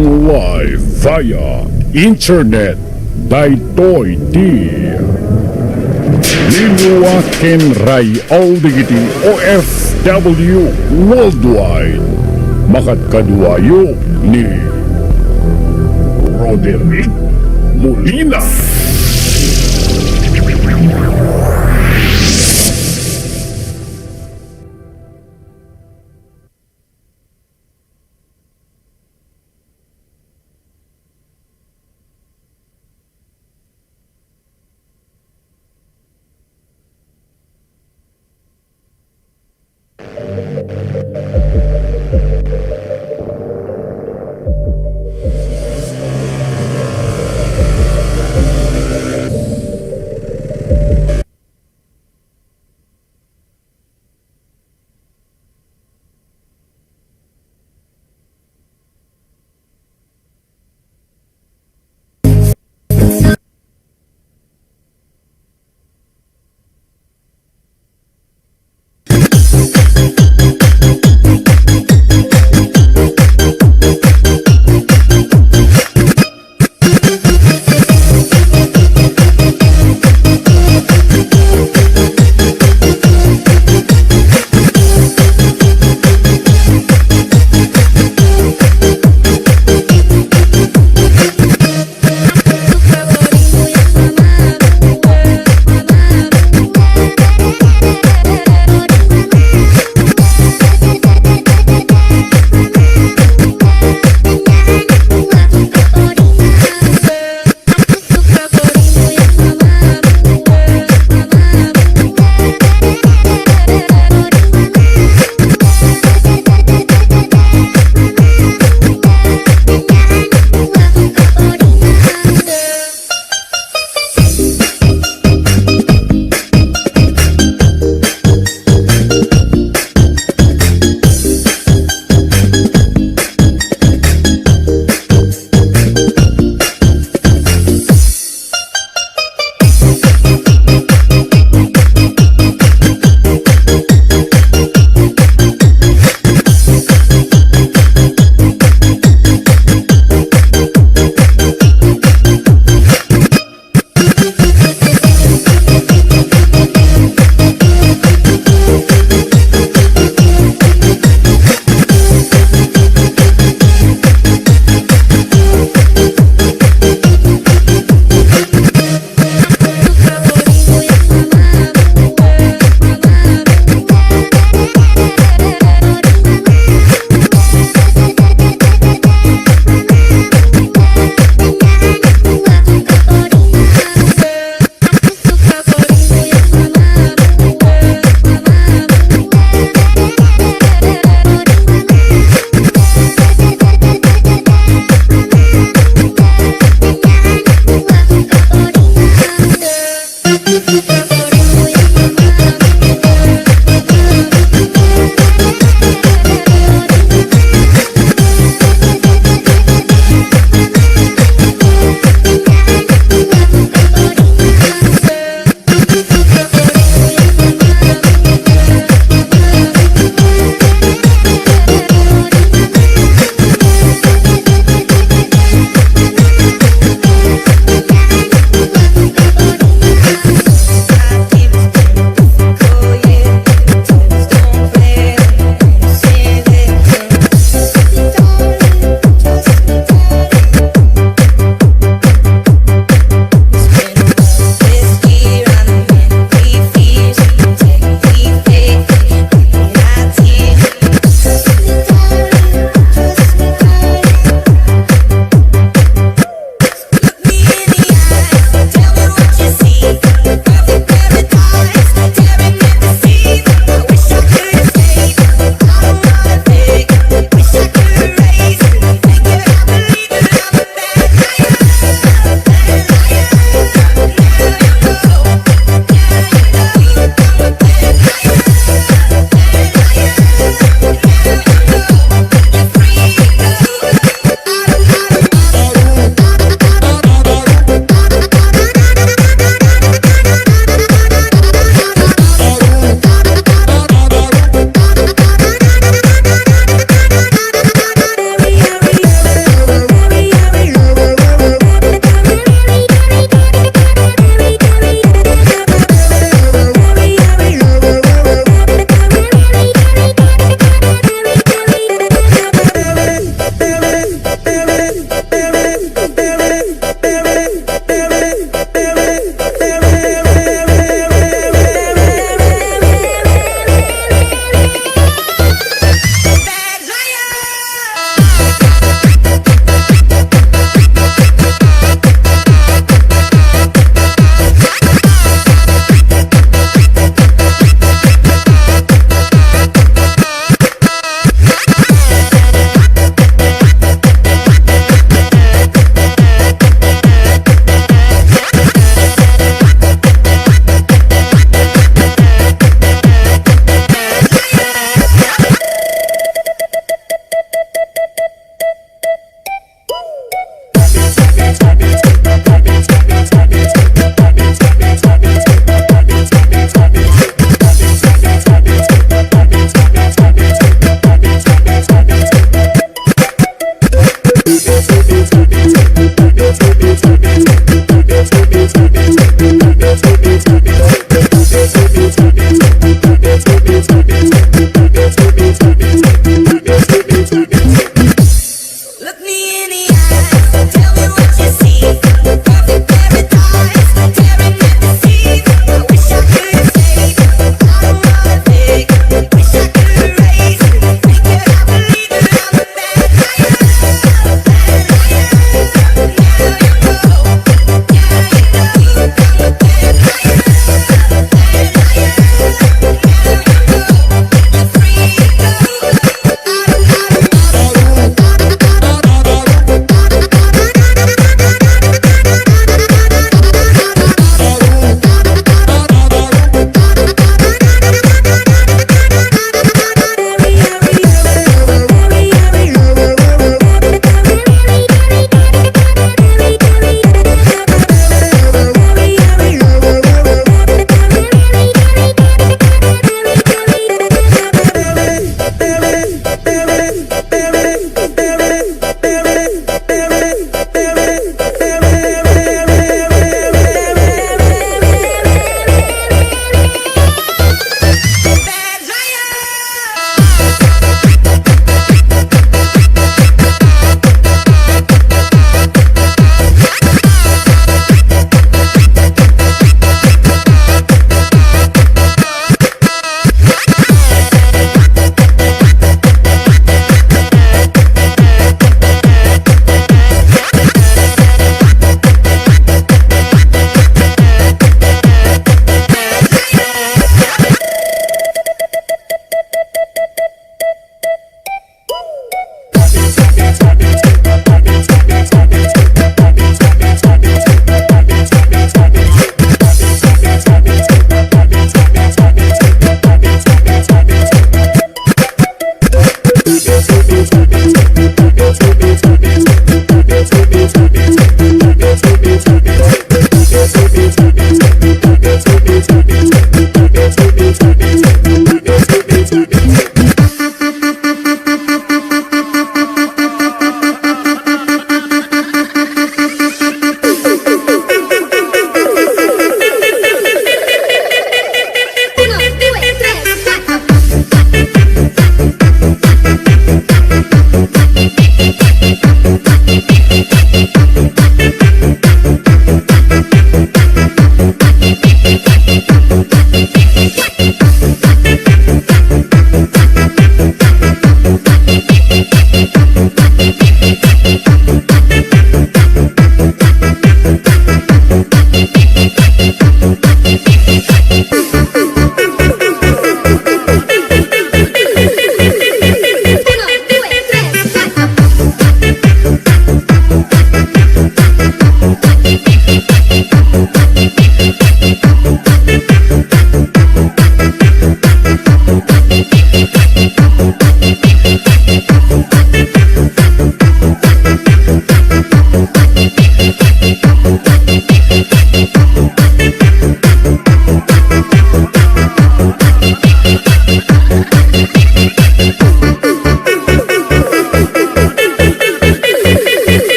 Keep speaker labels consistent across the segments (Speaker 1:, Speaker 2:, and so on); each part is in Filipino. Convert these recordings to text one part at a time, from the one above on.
Speaker 1: broadcasting live via internet. Daytoy di Liwliwa ken Ray all dagiti OFW worldwide. Makadkaduayo ni Roderick Molina.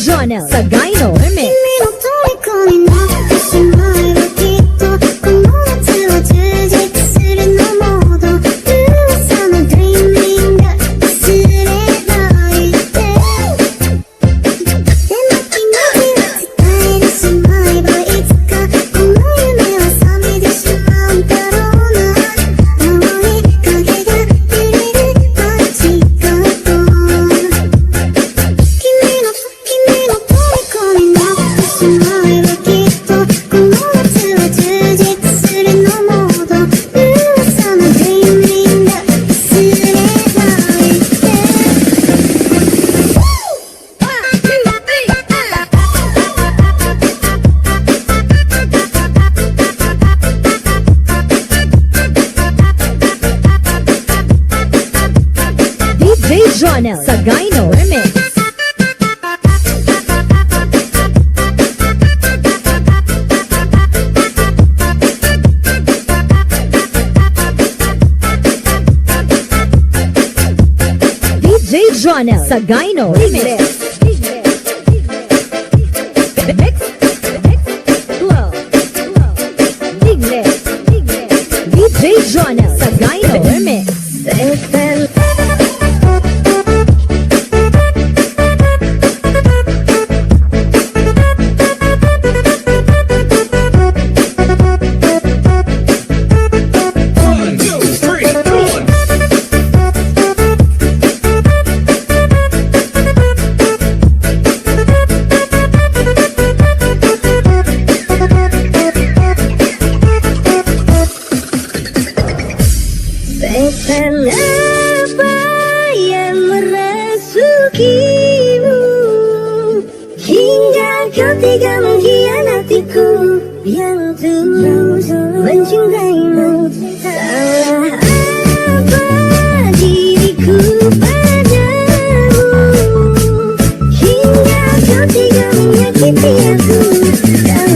Speaker 2: Jonel Sagayno Remix.
Speaker 3: 君の虜になってしまえばきっとこの夏は充実するのモード噂のドリーミング忘れないででも君に伝えてしまえばいつかこの夢は覚めてしまうんだろうな青い影が揺れる街角君の虜になってしまえばきっとこの夏は充実するのモード噂のドリーミング忘れないで
Speaker 2: DJ Jonel Sagayno Remix. DJ Jonel Sagayno Remix. Mix, flow, DJ Jonel Sagayno Remix.
Speaker 3: Apa yang merasukimu hingga kau tega mengkhianatiku yang tulus mencintaimu. Salah apa diriku padamu hingga kau tega menyakiti aku. Kau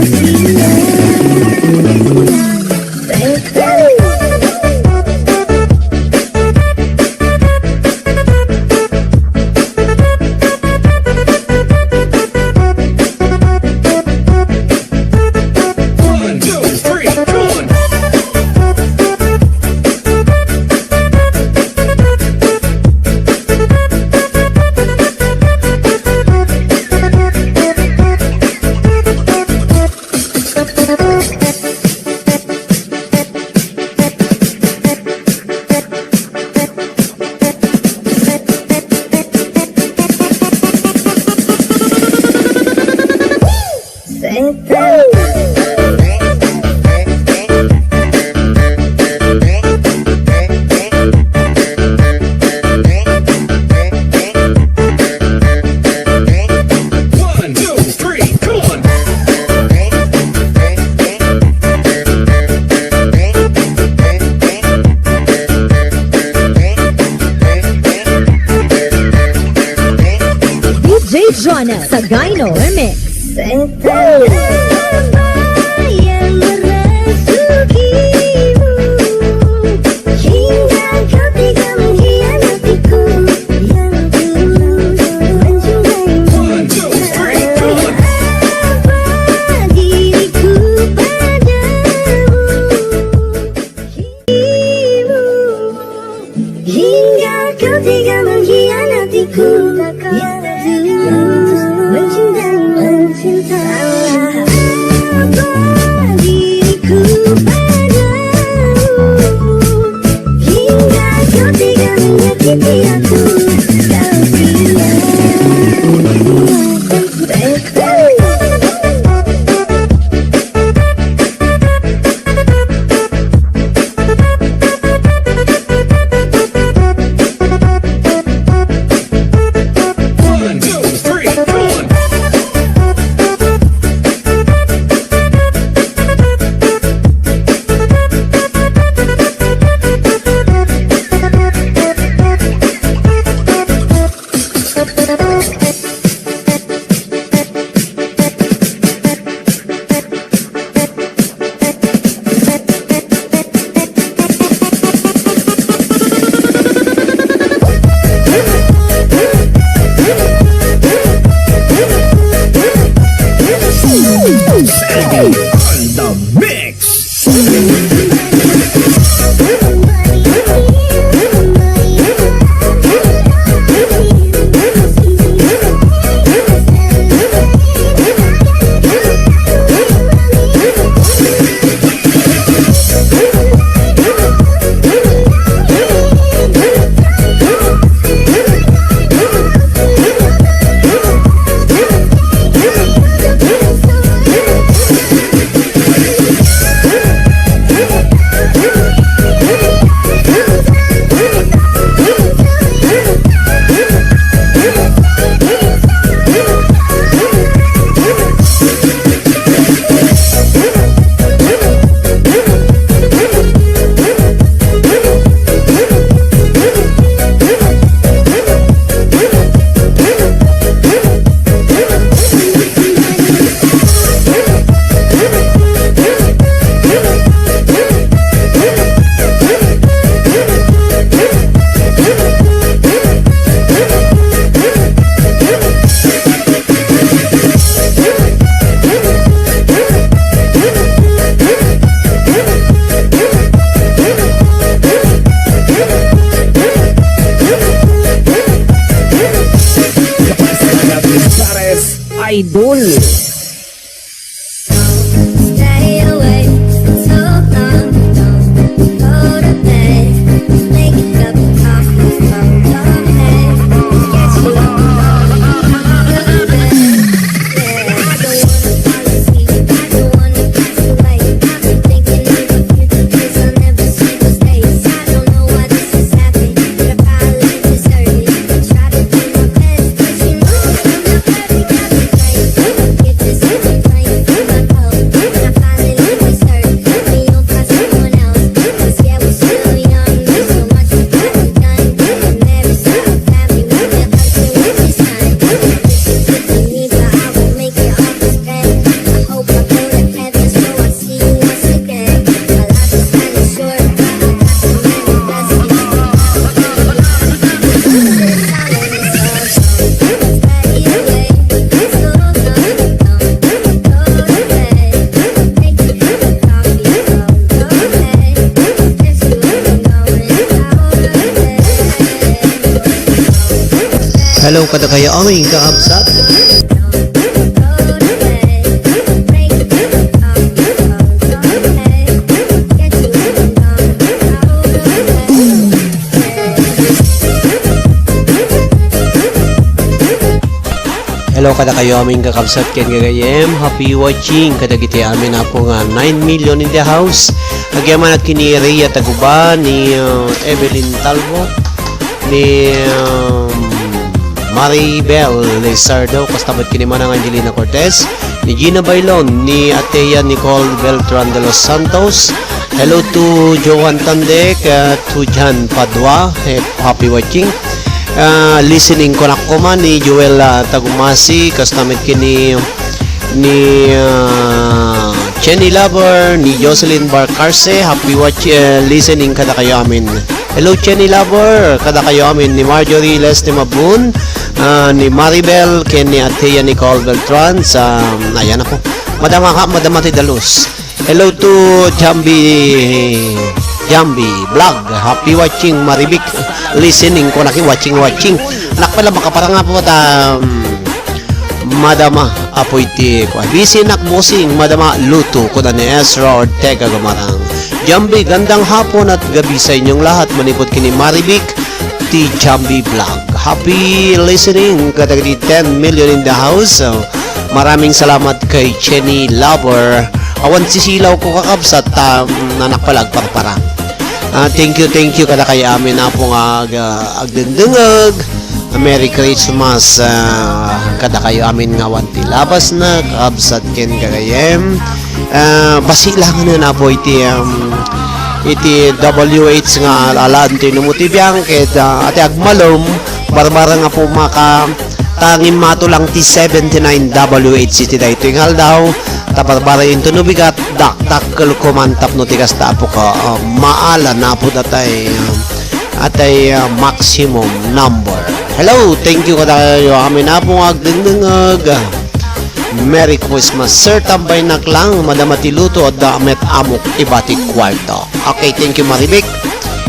Speaker 2: Jonel Sagayno Remix.
Speaker 3: Setelah apa yang merasukimu hingga kau tega mengkhianatiku yang tulus mencintaimu. Apa diriku padamu hingga kau tega mengkhianatiku yang tulus mencintaimu. Salah apa diriku padamu hingga kau tega menyakiti aku. Kau tidak
Speaker 4: idol.
Speaker 3: Stay away so long, don't go to bed. Make a cup of coffee from your head. Get you up out of bed. Yeah, I don't wanna fall asleep, I don't wanna pass away. I've been thinking of a few things I'll never see those days. I don't know why this is happening, but I probably deserve it. I try to do my best, but you know I'm not perfect, I've been praying. Get this in my brain, my hope, when I finally was hurt. Me don't find someone else, 'cause yeah, we're still young. There's so much we haven't done, and every single family will get hurt with this time. I wish you could be me, but I won't make it off this bed. I hope I go to heaven so I see you once again. My life is kinda short, but I got so many blessings.
Speaker 5: Hello kada kayo aming kakabsat. Hello kada kayo aming kakabsat ken gagayem. Happy watching kada giti amin na po nga 9 million in the house. Agyaman at kini Rhea Taguba ni Evelyn Talbo ni Maribel Lizardo, kastamad kini Manang Angelina Cortez, ni Gina Bailon, ni Atea Nicole Beltran de los Santos. Hello to Johan Tandek, to Jan Padua, happy watching. Listening ko na ko man ni Joel Tagumasi, kastamad kini ni Jenny Lover, ni Jocelyn Barcarce, happy watching, listening kada kayo amin. Hello Jenny Lover, kada kayo amin ni Marjorie Leste Mabun, ni Maribel, ken ni Atea Nicole Beltran sa ayan ako. Madama Tidalus. Hello to Jambi Vlog. Happy watching Maribik. Listening ko naki watching. Anak pala makaparang nga po Madama apoy ti ko. Busy nakbosing Madama luto ko na ni Ezra Ortega Gumarang. Jambi, gandang hapon at gabi sa inyong lahat. Manipot kini Maribik ti Jambi Vlog. Happy listening kadagiti 10 million in the house. So, maraming salamat kay Jenny Lover. Awan sisilaw ko kakabsat nanak palag parparang. Thank you kada kay amin na po nga agdendengag. Merry Christmas kada kayo amin nga wanti labas na kakabsat ken kagayem. Basilangan na po iti WH nga alanti numutibiyang ket ati agmalom barbara nga po maka tangim mato lang ti 79 WH iti dayto ngal daw taparbara into nubigat dak kumantap no tigas ta po ka maala na po datay atay maximum number. Hello, thank you kadayo amin na po agdengdengag. Merry Christmas, sir. Tambay naklang, madamati luto at damet amok ibati kwarto. Okay, thank you Maribik.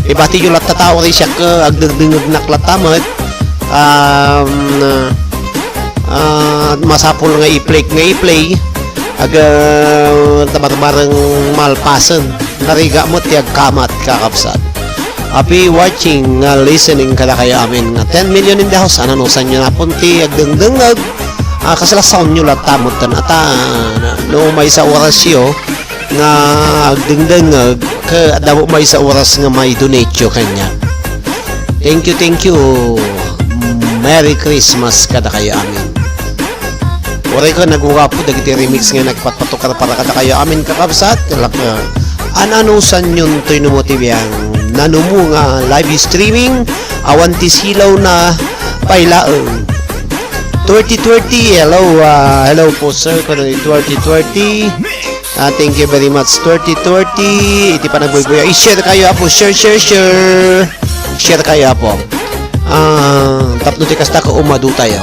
Speaker 5: Ibati yung latatao rin siya ka agdagdingag naklatamat. Masapol nga i-play. Tabat-barang malpasan. Nariga mo tiyag kamat kakapsat. Happy watching, listening kada kayo amin. 10 million in the house. Ananusan nyo na punti agdagdingag. Kasala sound nyo lang tamot ata no may sa oras yo nga agdingdeng daw may sa oras nga may donate yo kanya. Thank you Merry Christmas kada kayo amin. Oray ko naguga po dagiti remix nga nagpatpatukar para kada kayo amin kakabsat. Ananusan yun to'y numotibiyang nanumu nga live streaming awan ti silaw na pailaeng 2020, hello po sir, kung 2020, thank you very much 2020, iti pa nagbubuya, i-share kayo po, share kayo po, tapno ti kasta ka umadu tayo.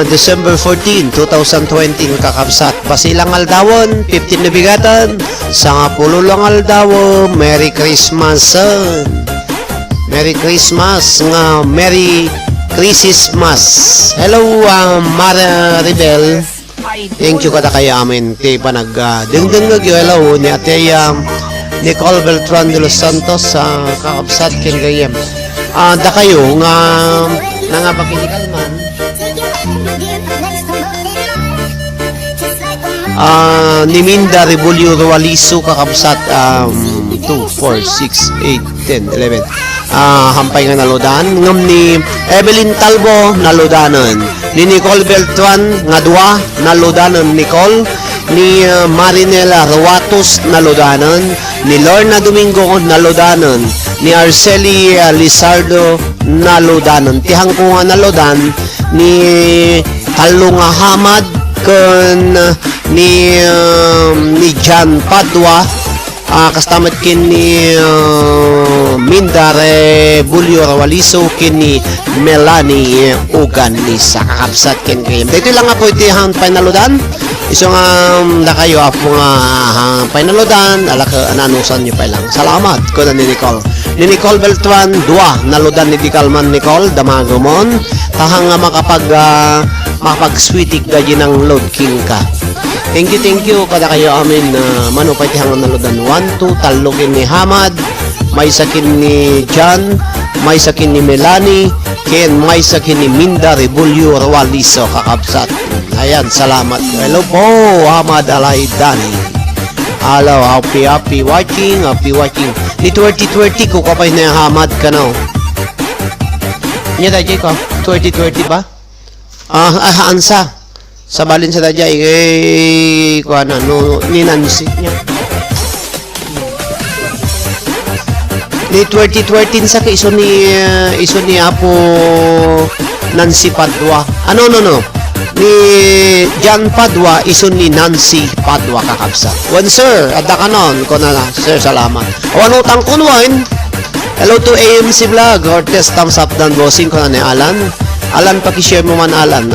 Speaker 5: December 14, 2020 kakabsat. Basilang aldawon, 15 na bigatan, 10 lang aldawo. Merry Christmas son. Merry Christmas nga Merry Christmas. Hello, Mara Rebel. Thank you kada kayo amin. Ti panag dingdingag yo hello ni ate Nicole Beltran de los Santos sa kakabsat kin gayem. Da kayo nga nangapakidikal man. Ni Minda Rebulyo Rualiso kakabsat 2, 4, 6, 8, 10, 11 hampay nga naludan ngam ni Evelyn Talbo naludanan ni Nicole Beltran nga dua naludanan Nicole ni Marinela Ruatos naludanan ni Lorna Domingo naludanan ni Arceli Lizardo naludanan tihang ko nga naludan ni Talunga Hamad kun ni Jan Padua kastamat kin ni Mindare Bulyo Rawaliso kin ni Melanie Ugan ni sa kakabsat kin kayem. Dito lang ako iti han pinaludan. Iso nga da kayo apo nga pinaludan ala ka ananusan niyo pa lang. Salamat ko na ni Nicole. Ni Nicole Beltran dua naludan ni Dikalman Nicole damagomon tahang nga makapag-sweetik gaji ng load king ka. Thank you kada kayo amin manupay tihang naludan 1, 2 talogin ni Hamad may sakin ni John may sakin ni Melanie ken may sakin ni Minda Rebulyo Rawaliso kakabsat. Ayan, salamat. Hello po Hamad Alaydani. Hello, happy watching ni 2020 ko kapay na Hamad ka now niya dajay ko 2020 ba ansa sa balin sa dadya kuha na no, ni Nancy niya ni 2013 sa iso ni Apo Nancy Padua no ni Jan Padua iso ni Nancy Padua kakabsa wan sir adda kanon ko na sir salamat awan utang kunwain. Hello to AMC Vlog Hortes thumbs up dan bossing ko na ni Alan paki-share mo man Alan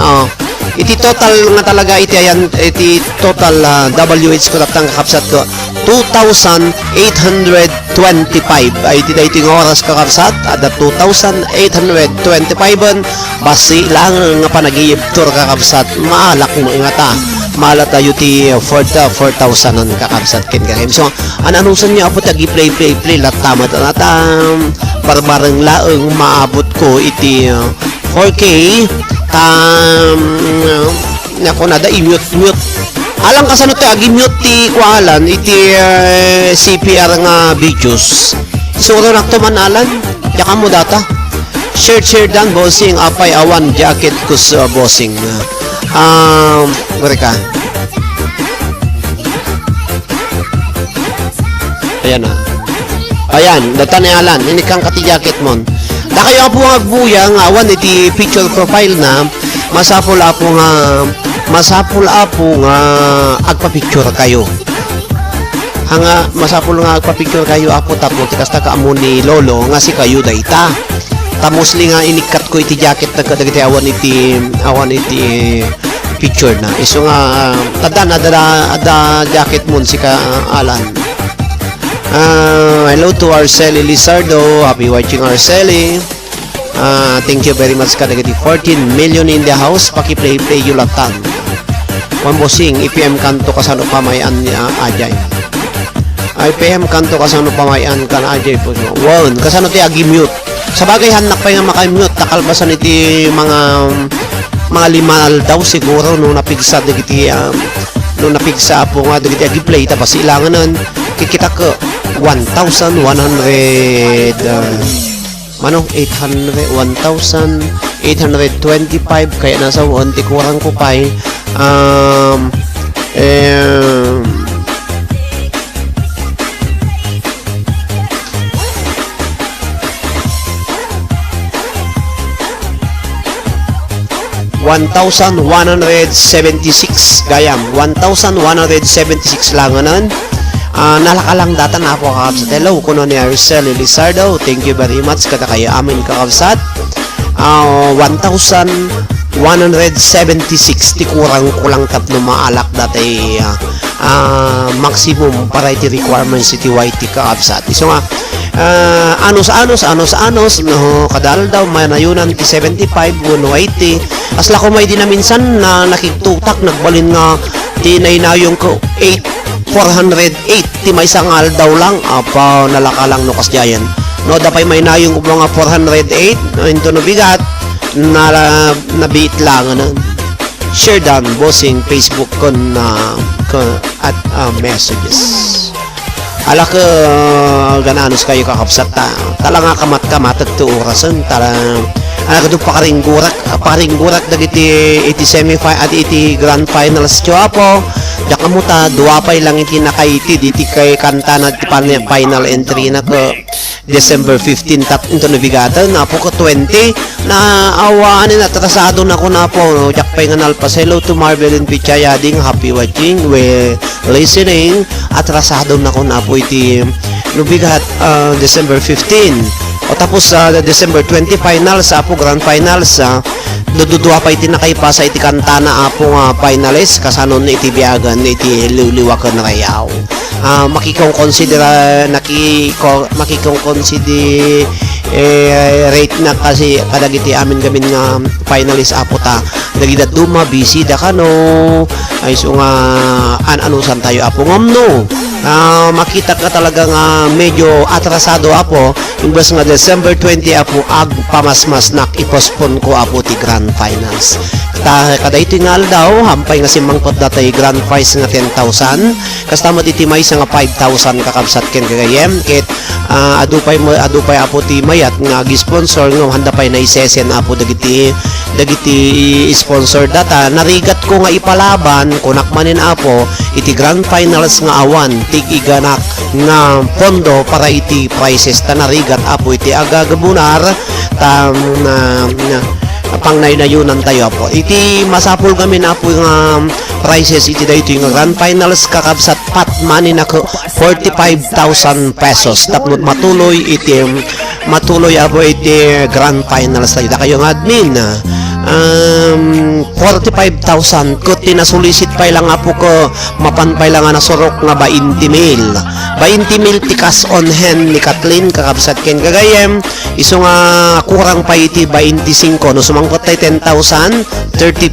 Speaker 5: iti total nga talaga iti total WH ko natang kakabsat ko 2,825 ay iti dating oras kakabsat ada 2,825 basi lang nga panagiyib tur kakabsat maalak mo ingata malat ayo ti 4,000 an kakabsat ken kahem so ananusan niya apo tagi play latamat natam barbareng laeng maabot ko iti 4K nako nada i-mute alang kasano ti agi-mute ti kualan iti CPR nga videos suro nakto man alan yaka mo data share dan bossing apay awan jacket kus bossing mereka ayan data ni alan ini kang kati jacket mon da kayo po nga buyang awan iti picture profile na masapul apo nga agpa-picture kayo hanga masapul nga agpa-picture kayo apo tapos kasta ka amo ni lolo nga si kayo dayta tamosli nga inikat ko iti jacket na kadagiti awan iti picture na iso nga tadan ada jacket mon si ka Alan. Hello to Arceli Lizardo. Happy watching Arceli. Thank you very much kadagiti 14 million in the house. Paki-play yulatan. Pambosing IPM kanto kasano pamayan ajay. IPM kanto kasano pamayan kan ajay po. Wow, kasano ti agi-mute. Sa bagay hanak pa nga maka-mute takalpasan iti mga limal daw siguro no napigsa dagiti no napigsa po nga dagiti agi-play tapos ilangan nun kikita ko 1,100 1,825 kaya nasa 1 kurang ko pa 1,176 gayam 1,176 langanan nalakalang data na po kakabsat. Hello kuno ni Arceli Lizardo, thank you very much kada kayo amin kakabsat. 1,176 ti kurang kulang tapno maalak dati maximum para iti requirements iti YT kakabsat. So nga anos no kadal daw may nayunan ti 75 no 80 asla ko may din na minsan na nakitutak nagbalin nga ti nainayong ko 408 ti may sangal daw lang apa nalakalang no kasjayan no dapay may nayong ko mga 408 no into no bigat na nabiit lang ano share down bossing Facebook kon at messages ala ka gananos kayo kakapsat talaga kamat at orasan talang ala ka doon pakaringgurak dagiti iti semi-final at iti grand finals tiwapo daka mo ta duwapay lang iti nakaiti diti kay kanta na final entry na ko December 15 tap into navigatan na po ko 20 na awaan na atrasado na ko na po no jakpay nga nalpas hello to Marvel and Pichaya ding happy watching we listening atrasado na ko na po iti nubigat December 15 o tapos December 20 finals apo grand finals duduwa pa iti nakaipa sa iti kanta na apo nga finalist kasanon na iti biyagan iti Liwliwa kan rayaw makikong consider rate na kasi kadagiti amin gamin nga finalist apo ta dagida duma bisida kano ay so nga anusan tayo apo ngomno makita ka talaga nga medyo atrasado apo imbes nga December 20 apo ag pamasmas nak ipospon ko apo ti grand finals kada ito nga daw hampay nga simangpot datay grand prize nga 10,000 kastamot iti may nga 5,000 kakabsat ken kagayem ket adupay apo ti mayat nga gi-sponsor nga handa pay na isesen apo dagiti sponsor data narigat ko nga ipalaban kunak manin apo iti grand finals nga awan tig iganak nga pondo para iti prizes ta narigat apo iti agagabunar pang nainayunan tayo po iti masapul kami na po yung prices iti dahito yung grand finals kakabsat pat money na 45,000 pesos tapos matuloy apo iti grand finals tayo da kayong admin 45,000 ko tinasulisit pa lang apo ko mapanpay lang nga nasurok nga 20,000 tikas on hand ni Kathleen kakabsat ken kagayem iso nga kurang pa iti 25 no sumangkot tayo 10,000 30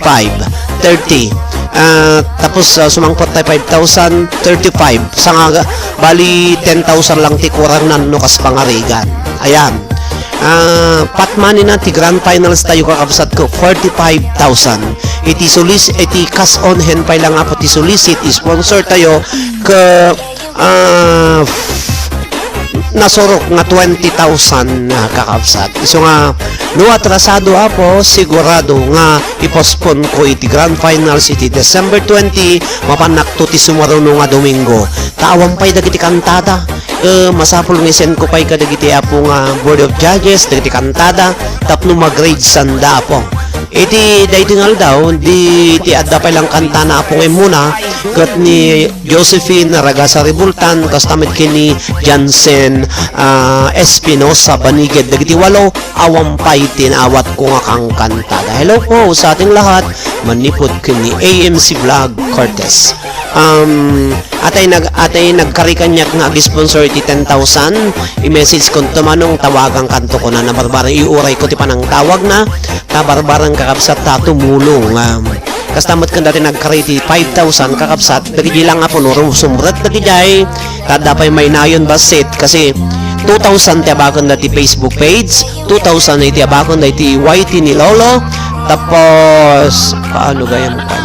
Speaker 5: tapos sumangkot tayo 5,000 35 sa nga bali 10,000 lang ti kurang nan no kas pangarigan ayan patmani na ti grand finals tayo kakabsat ko 45,000 iti cash on hand pa lang apo ti solicit sponsor tayo ka nasurok nga 20,000 na kakabsat iso nga no atrasado apo sigurado nga ipospon ko iti grand finals iti December 20 mapanakto ti sumaruno nga Domingo taawang pay dagiti kantada masapul nga isen ko pay kadagiti apo nga board of judges dagiti kantada tapno mag-grade sanda apo iti daytingal daw di ti adda pa lang kanta na apo ngay muna kat ni Josephine Ragasa Ribultan kastamit kini Jansen Espinosa Baniged dagiti walo awampay tinawat ko nga kang kanta hello po sa ating lahat manipod kini AMC Vlog Cortez atay nagkarikanyak nga agi-sponsor iti 10,000 i-message ko tumanong tawagang kanto ko na nabarbarang iuray ko ti panang tawag na tabarbarang kakabsat ta tumulong kastamot kan dati nagkariti 5,000 kakabsat dagiti lang apo no sumrat dagiti jay kadapay may nayon basit kasi 2,000 ti abakon dati Facebook page 2,000 iti abakon dati YT ni Lolo tapos paano gaya mo pa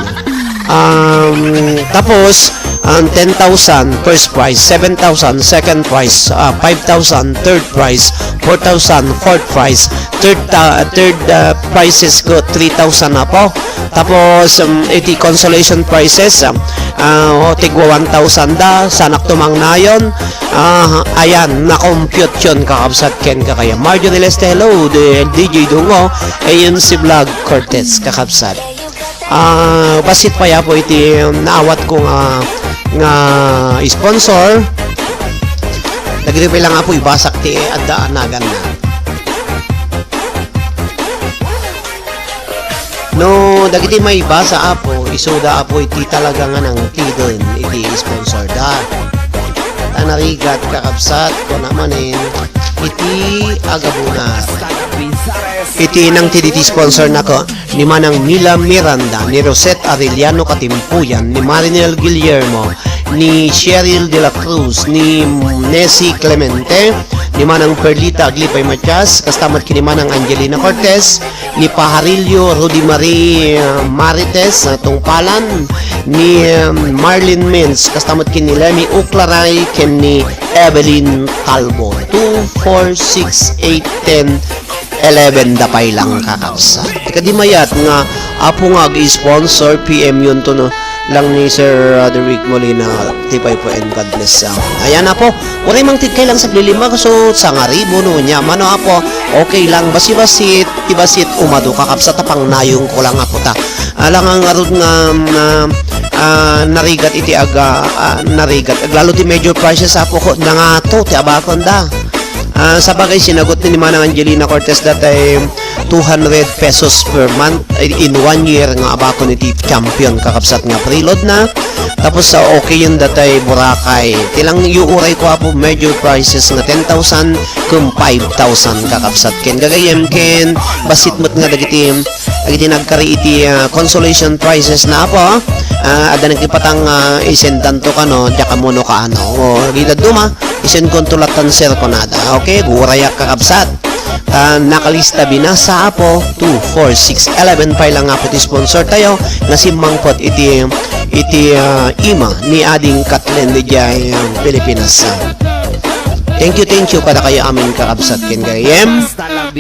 Speaker 5: tapos 10,000 first prize, 7,000 second prize, 5,000 third prize, 4,000 fourth prize, third prizes ko 3,000 na po. Tapos iti consolation prizes tigwa 1,000 da sanak tumang nayon ayan na-compute yun kakabsat ken kakaya Marjorie Leste hello DJ Dungo AMC Vlog Cortez kakabsat basit pa ya po iti naawat ko nga sponsor nagripe lang po ibasak ti adda anagan na no dagiti may basa apo isoda apo iti talaga nga nang tidon iti sponsor da narigat kakabsat ko naman iti agabunar. Iti nang tiditi sponsor nako ni Manang Mila Miranda, ni Rosette Arellano Katimpuyan, ni Marinel Guillermo, ni Cheryl de la Cruz, ni Nessie Clemente, ni Manang Perlita Aglipay Matias, kastamat kini Manang Angelina Cortez, ni Pajarillo Rudy Marie Marites Tungpalan, ni Marlene Mins, kastamat kini Lemmy Uclaray, ken ni Evelyn Talbo. 2, 4, 6, 8, 10, 11 dapay lang kakabsa. Tika di mayat nga apo nga sponsor PM yun to no lang ni Sir Roderick Molina. Tipay po and God bless. Ayan na po. Uray mang titkay lang sa lilima so sa ngaribo no nya mano apo. Okay lang basi-basit tibasit umado kakabsa tapang nayong ko lang apo ta. Alang ang arod nga narigat iti aga narigat lalo ti major prices apo ko nga to ti abakon da. Sa bagay sinagot ni Manang Angelina Cortez datay 200 pesos per month in 1 year nga abako ni Team Champion kakabsat nga preload na tapos sa okay yun datay Boracay tilang iuuray ko apo major prices nga 10,000 kung 5,000 kakabsat ken gagayem ken basit mo't nga dagiti nagkari iti consolation prizes na apo ada nagkipatang isendan to kano diya kamono ka ano o gita duma isen kontulatan sir konada okay gurayak kakabsat nakalista binasa apo 2, 4, 6, 11 pa lang apo ti sponsor tayo nga si Mangpot iti ima ni ading Kathleen di jay Pilipinas. Thank you kada kayo amin kakabsat ken gayem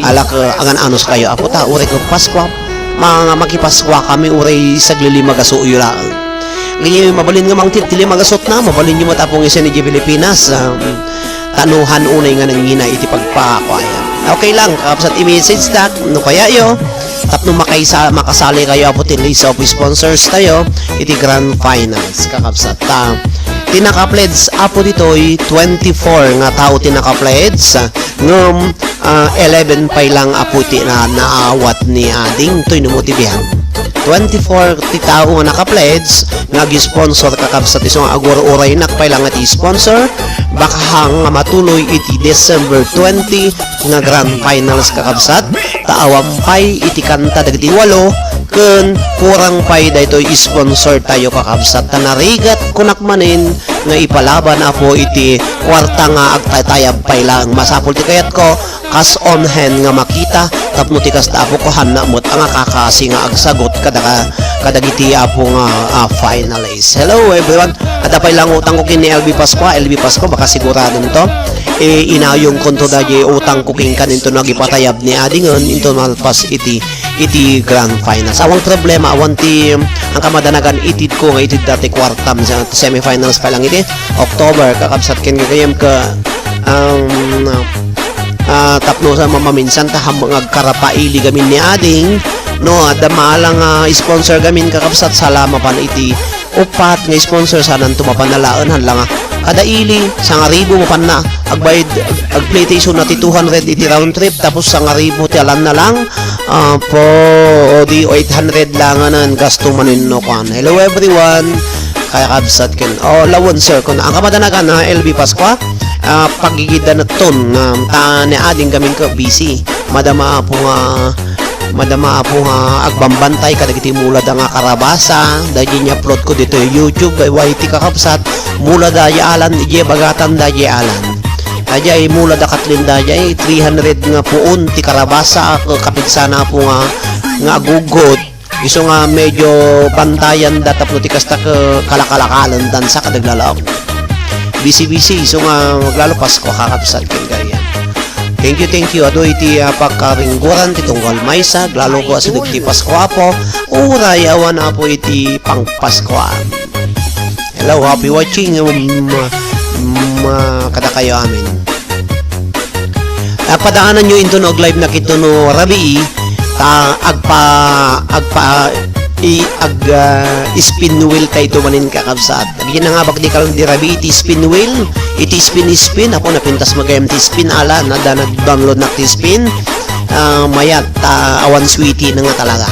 Speaker 5: alak angan anos kayo apo ta uray ko Pasko mga makipaskwa kami uray saglili magasuyo lang ganyan mabalin nga mang titili magasot na mabalin nyo matapong isa ni Pilipinas tanuhan unay nga nangina iti pagpakwaya okay lang kapsat i-message tak no kaya yo tapno makasali kayo apo ti list of sponsors tayo iti grand finals kakapsat tinaka-pledge apo ditoy 24 nga tao tinaka-pledge ngum 11 pay lang apo ti na naawat ni ading toy numutibihan 24 ti tao nga naka-pledge nag-sponsor kakabsat isong agor-uray nakpay lang ati sponsor baka hang matuloy iti December 20 nga grand finals kakabsat taawam pay iti kanta dagiti 8 ken kurang pay daytoy sponsor tayo kakabsat tanarigat kunak manin nga ipalaban apo iti kwarta nga agtayab pay lang masapul ti kayat ko kas on hand nga makita tapno ti kas apo ko hanamot ang kakasi nga agsagot kadagiti apo nga finalists. Hello everyone. Adapay lang utang ko kini LB Pasqua baka sigurado nito inayong konto dahi utang ko king kaninto nagipatayab ni adingon into malpas iti grand finals. Awang problema awan ti ang kamadanagan itid ko nga itid dati kwartam sa semifinals pa lang iti October kakabsat ken gayem ka tapno sa mamaminsan taham mga karapaili gamin ni ading no adama lang sponsor gamin kakabsat salama pan iti upat nga sponsor sanan tumapanalaon hanlang kada ili sa ngaribo mo pan na agbayad agplaystation na ti 200 iti round trip tapos sa ngaribo ti alam na lang po o di 800 lang anan gasto manin no kan. Hello everyone kaya kabsat ken lawon sir kun ang kamadanagan na LB Pasqua pagigida na ton ni ading gamin ko busy madama po nga agbambantay kadagiti mulad nga karabasa dahil niya upload ko dito YouTube YT kakabsat mulad daya alan ije bagatan daya alan daya mulad katlin daya 300 nga puon ti karabasa kapigsana po nga gugod iso nga medyo bantayan datap no ti kasta kalakalakalan dan sa kadaglalak busy iso nga maglalo Pasko kakabsat ken gaya. Thank you ado iti pagkaringguran ti tunggal maysa lalo ko asudog ti Pasko po uray awan apo iti pang Pasko. Hello happy watching kada kayo amin padaanan nyo into no live na kito no rabi spin wheel tayo tumanin kakabsat agyan na nga bak di kalang dirabi iti spin wheel iti spin ako napintas magayam ti spin ala na nag-download na ti spin mayat awan sweetie na nga talaga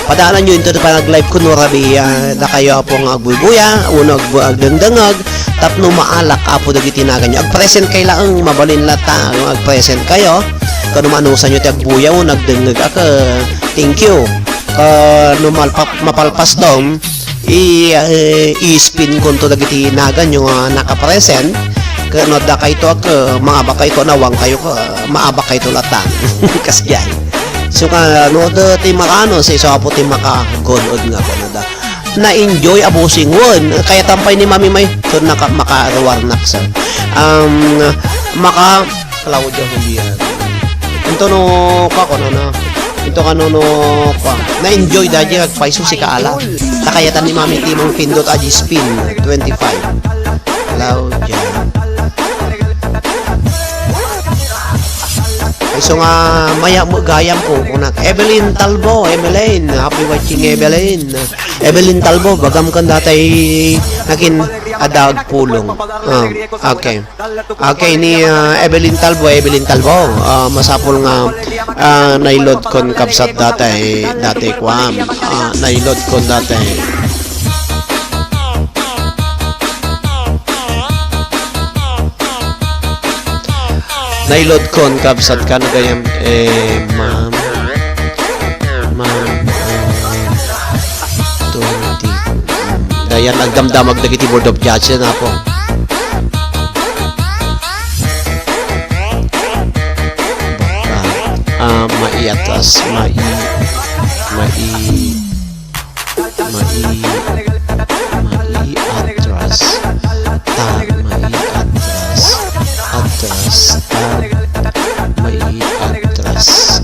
Speaker 5: padaanan nyo ito pa nag-live ko no rabi na kayo po nga agbubuya unag agdangdangag tapno maalak apo dagiti nagan nyo. Ag-present kay laang mabalin lata. Ag-present kayo. Kano manusan nyo ti agbuyaw, nagdengag aka. Thank you. No mapalpas dong, i-spin ko to dagiti nagan nyo naka-present. Kano da kayo to maabak kayo to nawang kayo maabak kayo to lata. Kasyan. So no ti makano sa iso apo ti makagunod nga ko da. Na-enjoy abusing won. Kaya tampay ni Mami May to makawarnak sa. Claudia Julian. Ito no kako na. Ito kano pa. Na-enjoy dahil nagpaiso si Kaala. Takayatan ni Mami Timong Pindot Aji Spin 25. Claudia. So nga maya mo gayam ko kunak Evelyn Talbo, Evelyn, happy watching Evelyn. Evelyn Talbo, bagam kan datay nakin adag pulong. Okay. Okay ni Evelyn Talbo, masapol nga nailod kon kapsat datay kwam. Nailod kon datay nailod kon kapsat kan gayam ma'am dayan nagdamdamag dagiti board of judges na po. Maiatras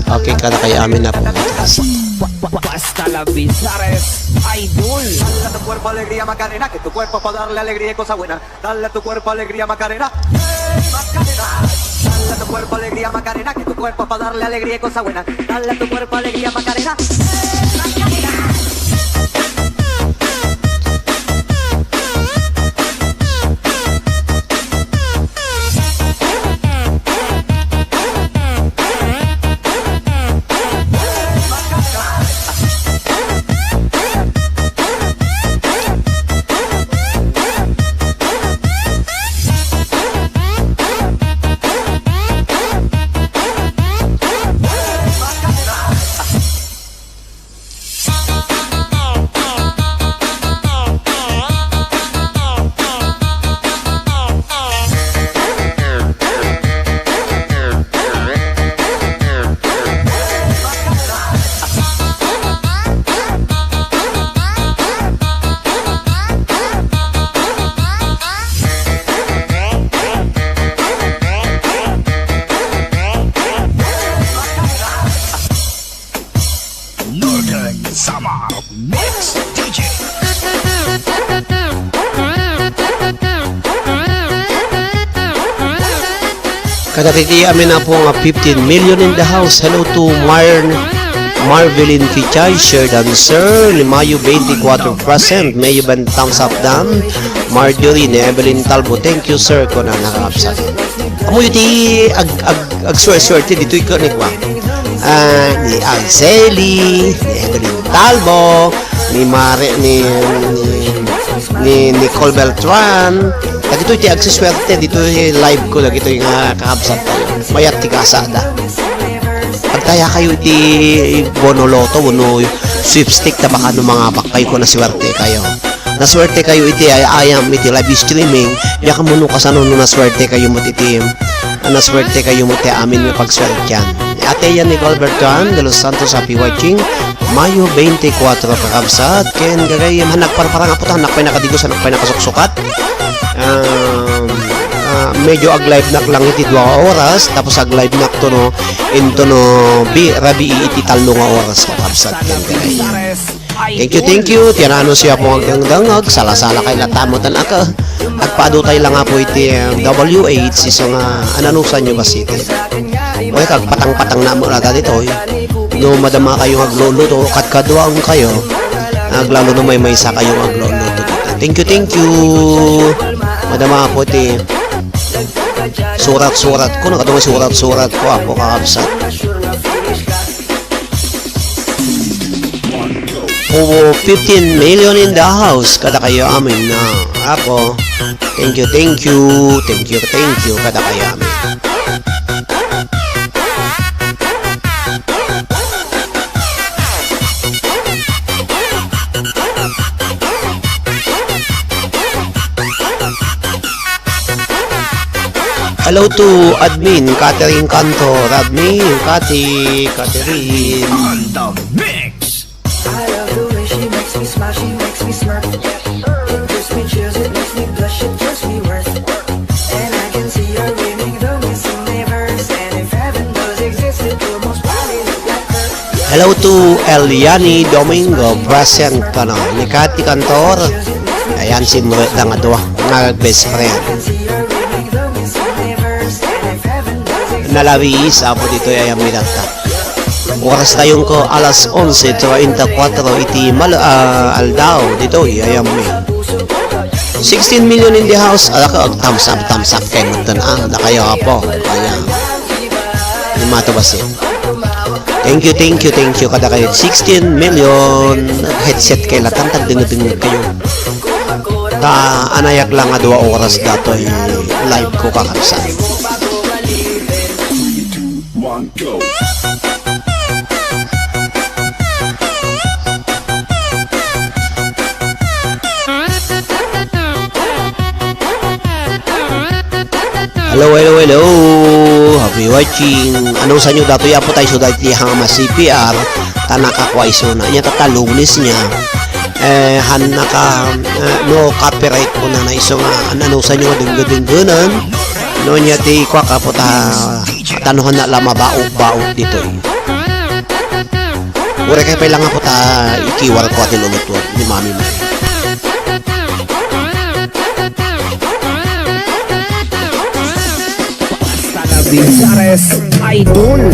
Speaker 5: okay kada kay amin na po atras.
Speaker 4: Basta la Bizares, idol. Dale a tu cuerpo alegría Macarena, que tu cuerpo para darle alegría y cosa buena. Dale a tu cuerpo alegría Macarena. Dale a tu cuerpo alegría Macarena, que tu cuerpo para darle alegría y cosa buena. Dale a tu cuerpo alegría Macarena.
Speaker 5: Kadakiti amin na po nga 15 million in the house. Hello to Marvelin Fichay, share dancer, Limayo 24%, Mayo ban thumbs up down, Marjorie ni Evelyn Talbo, thank you sir ko na nakakapsat. Amo yuti ag-swerte dito ikaw ni Arceli, ni Evelyn Talbo, ni Mare, ni Nicole Beltran. Dito iti agsiswerte dito live ko lagi ito yung kakabsat tayo. Mayat tigasada. Pagtaya kayo iti bonoloto, bono sweepstick na baka mga bakay ko na swerte kayo. Naswerte kayo iti ayam iti live streaming. Diya ka muna kasano naswerte kayo mo iti naswerte kayo mo iti amin yung pagswerte yan. Ate yan Nicole Beltran de Los Santos, happy watching. Mayo 24 kakabsat. Ken gagay nagparparang apo ta nakpay nakadigos nakpay nakasuksukat. Medyo ag-live nak lang iti 2 oras tapos ag-live nak to no into no rabi iti 3 oras kakabsat yan gagay. Thank you tiyanano siya po ang dangag sala-sala kay latamotan aka agpaado tayo lang nga po iti WH iso nga ananusan nyo ba siti okay kag patang-patang na mo rata dito no madama kayo agluluto katkadwang kayo aglalo no may isa kayong agluluto dito. Thank you madama po iti surat-surat ko nakatong surat-surat ko ako kakabsat. 15 million in the house kada kayo amin na Apo, thank you kada kaya amin. Hello to admin Catherine Cantor, admin Catherine.
Speaker 4: On the mix.
Speaker 6: I love the way she makes me smile, she makes me smirk. It gives me chills, it makes me blush, it gives me worth. And I can see her reading the missing neighbors. And if heaven does exist, it will most probably look like her.
Speaker 5: Hello to Eliani Domingo, present ka na. Ni Cathy Cantor. Ayan si Mret na nga doon, nga best friend. Nalawis, apo dito ay amirata. Oras tayong ko alas 11:34 iti aldao dito ayam mi 16 million in the house ala ka thumbs up kay mutan na kayo apo kaya limato basi. Thank you kada kayo 16 million headset kay latang tagdingog kayo ta anayak lang nga 2 oras datoy live ko kakabsan.
Speaker 1: Go.
Speaker 5: Hello. Happy watching. Anong sa nyo dato ya po tayo so dahil hang mas CPR tanaka kwaiso na niya tatalunis niya han naka no copyright po na iso nga ano sa nyo dinggunan no niya ti kwa ka po ta tanuhan na lama baok dito ure kay pala nga po ta ikiwar ko atin ulit ni mami mo.
Speaker 4: Bizares Idol.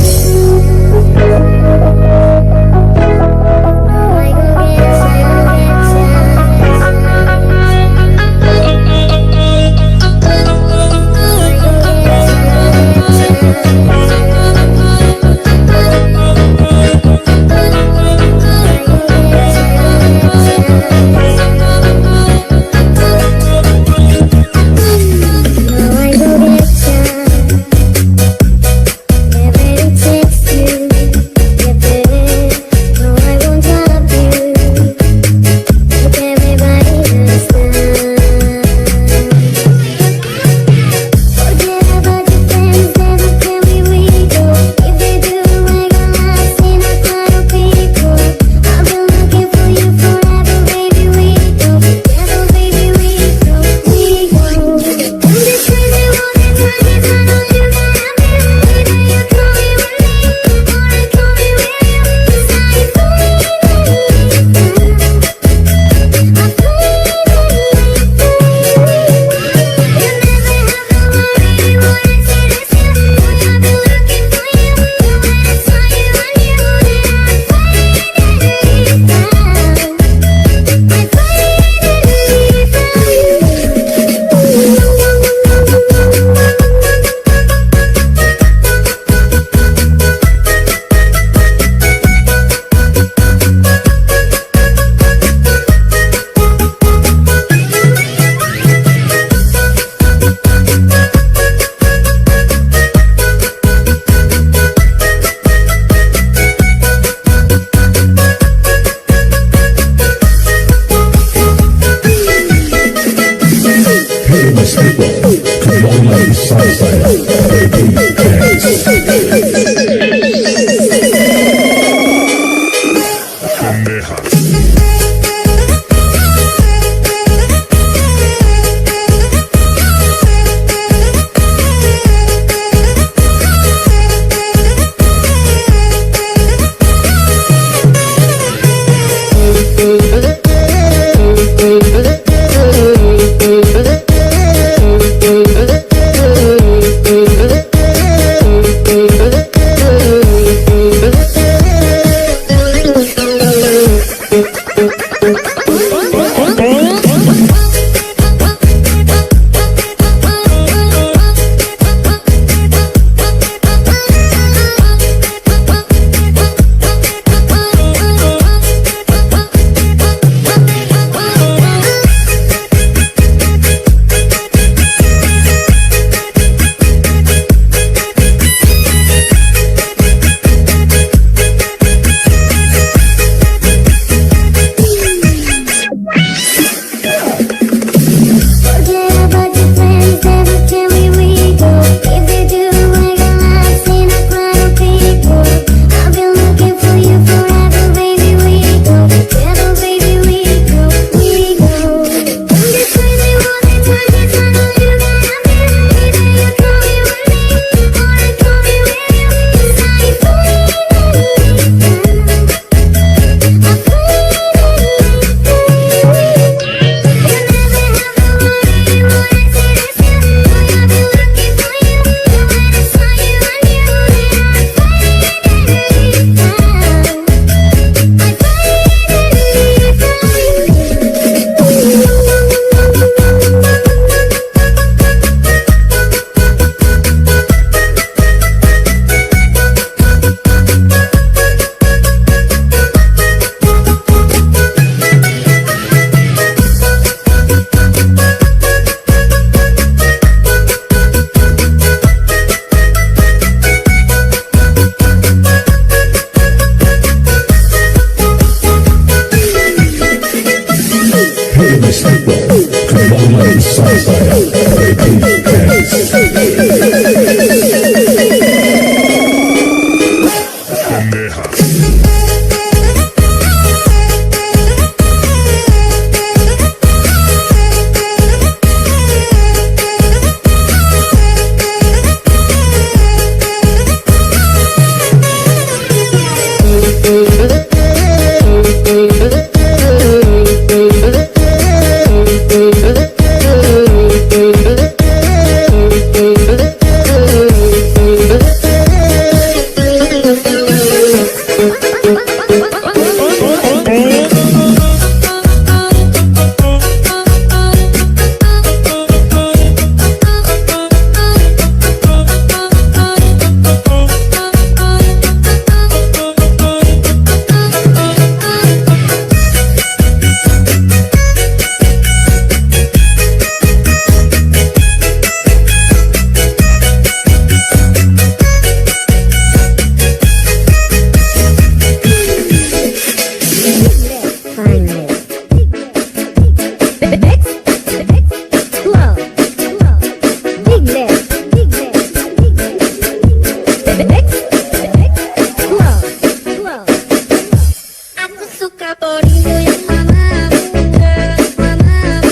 Speaker 3: Aku suka bodimu yang mama muda, mama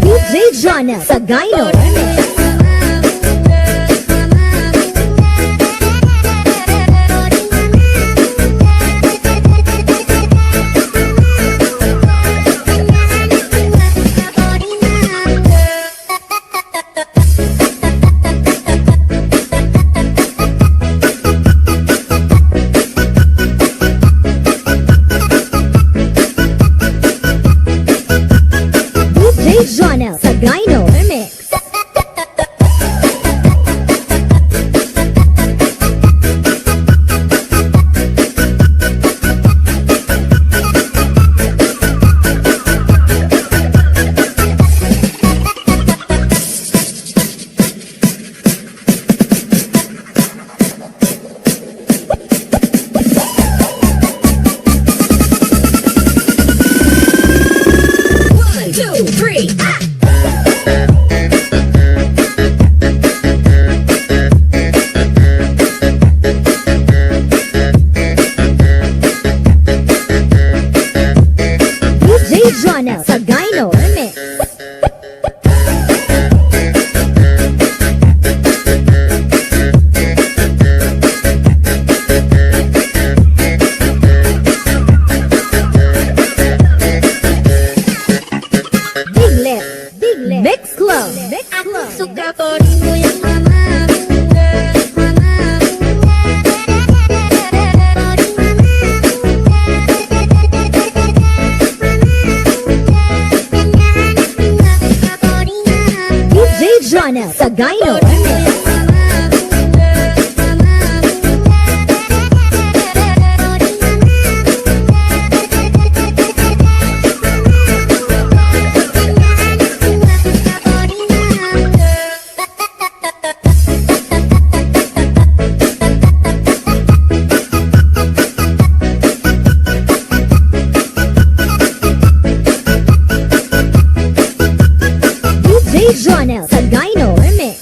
Speaker 2: DJ Jonah Sagayno DJ Jonah Sagayno Remix. DJ Jonah Sagayno Remix. Big Lip Mix Club.
Speaker 3: Aku suka bodimu yang mama muda, mama
Speaker 2: DJ Jonah Sagayno Remix. DJ Jonah Sagayno Remix.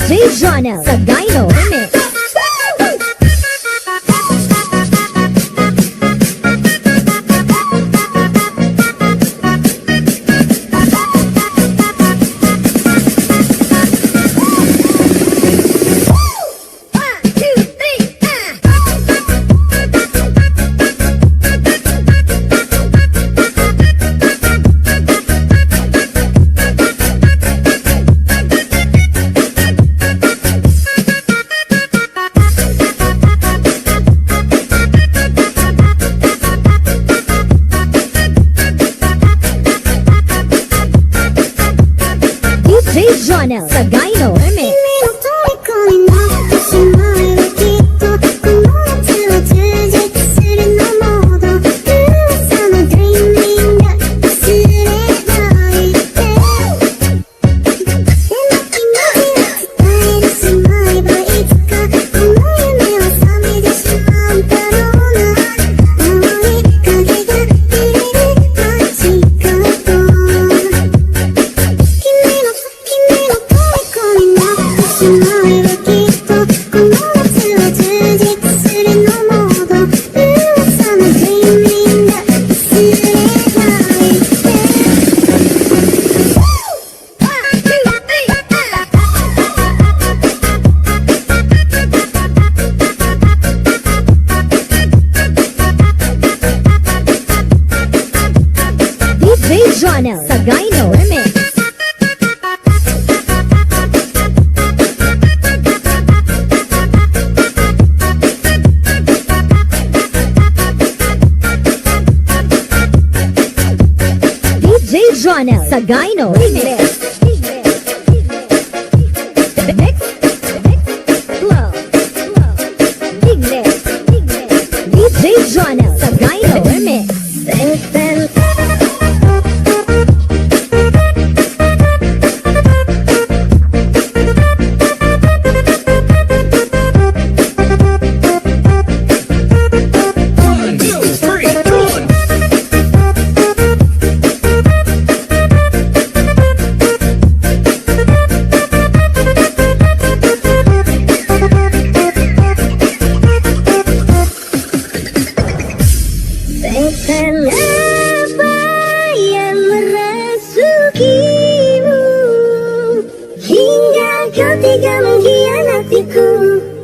Speaker 2: DJ Jonel Sagayno Remix. DJ Jonel Sagayno Remix.
Speaker 3: 君の虜になってしまえばきっとこの夏は充実するのモード噂の Dreaming が忘れないででも君に伝えてしまえばいつかこの夢は覚めてしまうだろうな青い影が揺れる街角君の虜になってしまえばきっとこの夏は充実するのモード噂の Dreaming が忘れないで
Speaker 2: DJ Jonel Sagayno Remix. DJ Jonel Sagayno Remix. Mix Club. DJ Jonel Sagayno Remix. Apa yang merasukimu hingga kau tega mengkhianatiku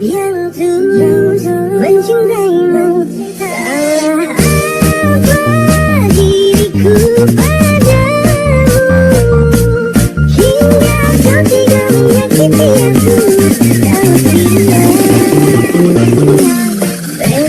Speaker 2: yang tulus mencintaimu? Salah apa diriku padamu hingga kau tega menyakiti aku? Kau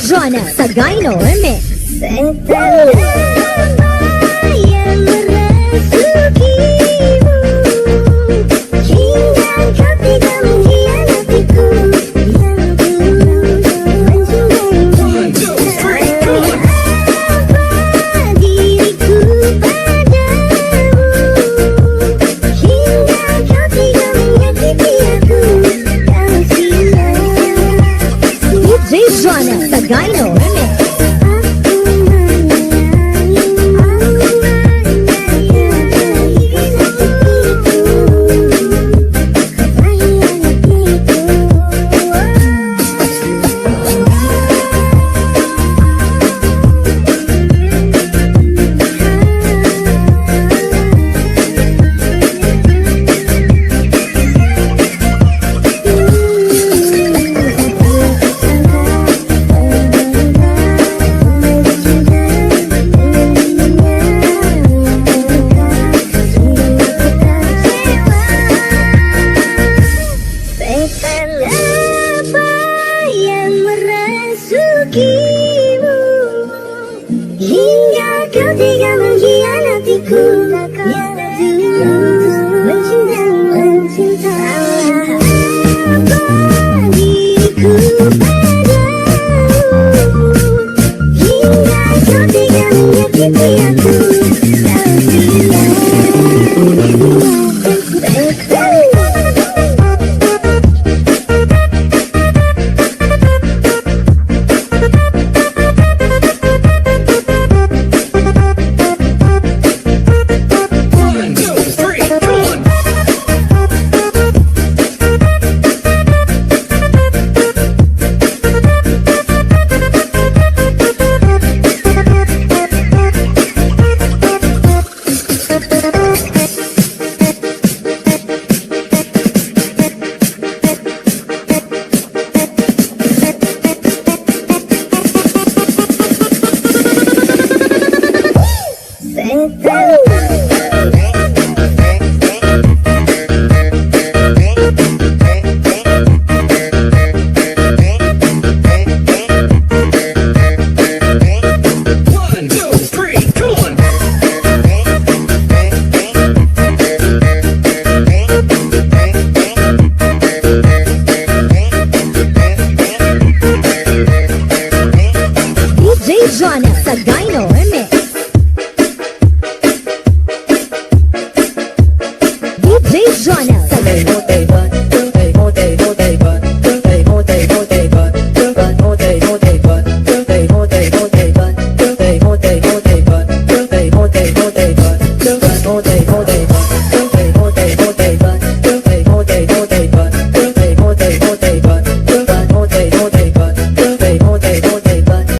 Speaker 2: Jonel Sagayno Remix. Apa yang merasukimu hingga kau tega mengkhianatiku yang tulus mencintaimu? Apa diriku padamu hingga kau tega menyakiti aku? Kau siap DJ Jonel Sagayno Remix.
Speaker 3: Hingga ketiga mengkhianatiku, mencinta diriku padamu. Hingga ketiga menyakiti aku,
Speaker 2: DJ Jonas sa Dino MX.